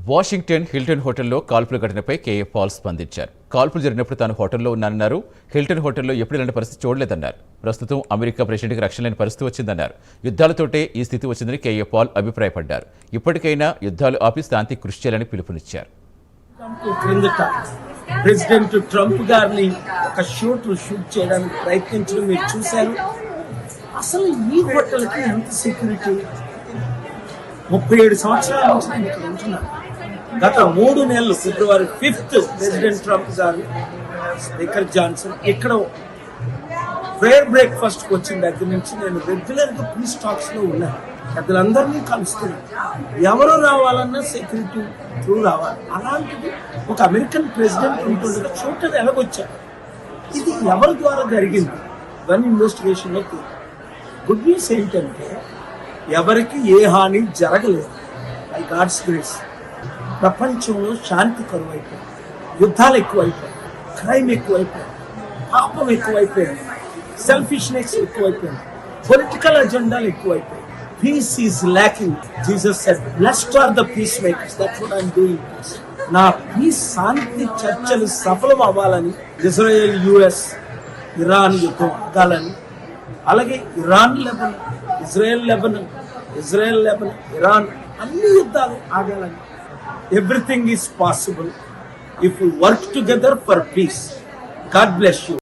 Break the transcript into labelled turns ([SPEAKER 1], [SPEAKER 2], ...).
[SPEAKER 1] Washington Hilton హోటల్లో కాల్పుల ఘటనపై కేఏ పాల్ స్పందించారు. కాల్పులు జరిగినప్పుడు తాను హోటల్లో ఉన్నానన్నారు. హిల్టన్ హోటల్లో ఎప్పుడు ఇలాంటి పరిస్థితి చూడలేదన్నారు. ప్రస్తుతం అమెరికా ప్రెసిడెంట్కి రక్షణ లేని పరిస్థితి వచ్చిందన్నారు. యుద్ధాలతోటే ఈ స్థితి వచ్చిందని కేఏ పాల్ అభిప్రాయపడ్డారు. ఇప్పటికైనా యుద్ధాలు ఆపి శాంతి కృషి చేయాలని పిలుపునిచ్చారు.
[SPEAKER 2] ప్రెసిడెంట్ ట్రంప్ గారిని ఒక షూట్ చేయడానికి ప్రయత్నించడం మీరు చూశారు. అసలు ఈ హోటల్కి ఎంత సెక్యూరిటీ? 37 సంవత్సరాల నుంచి నేను ఇక్కడ ఉంటున్నాను. గత 3 నెలలు ఫిబ్రవరి 5th ప్రెసిడెంట్ ట్రంప్ గారు, స్పీకర్ జాన్సన్ ఇక్కడ ప్రేయర్ బ్రేక్ఫాస్ట్కి వచ్చిన దగ్గర నుంచి నేను రెగ్యులర్గా పీస్ టాక్స్ లో ఉన్నాను. పెద్దలందరినీ కలుస్తున్నాను. ఎవరు రావాలన్నా సెక్యూరిటీ త్రూ రావాలి. అలాంటిది ఒక అమెరికన్ ప్రెసిడెంట్ ఉంటుండగా చూడటం ఎలాగొచ్చారు? ఇది ఎవరి ద్వారా జరిగింది? ఇవన్నీ ఇన్వెస్టిగేషన్లో గుడ్ న్యూస్ ఏంటంటే ఎవరికి ఏ హాని జరగలేదు. బై గాడ్స్ గ్రేస్ ప్రపంచంలో శాంతి కరువైపోయింది, యుద్ధాలు ఎక్కువైపోయాయి, క్రైమ్ ఎక్కువైపోయింది, పాపం ఎక్కువైపోయింది, సెల్ఫిష్నెస్ ఎక్కువైపోయింది, పొలిటికల్ అజెండాలు ఎక్కువైపోయాయి. Peace is lacking. Jesus said, blessed are the peacemakers. That's what I am doing. నా పీస్ శాంతి చర్చలు సఫలం అవ్వాలని, ఇజ్రాయెల్ యుఎస్ ఇరాన్ యుద్ధం ఆగాలని, అలాగే Iran Lebanon, Israel Lebanon, Iran అన్ని యుద్ధాలు ఆగాలని. Everything is possible if you work together for peace. God bless you.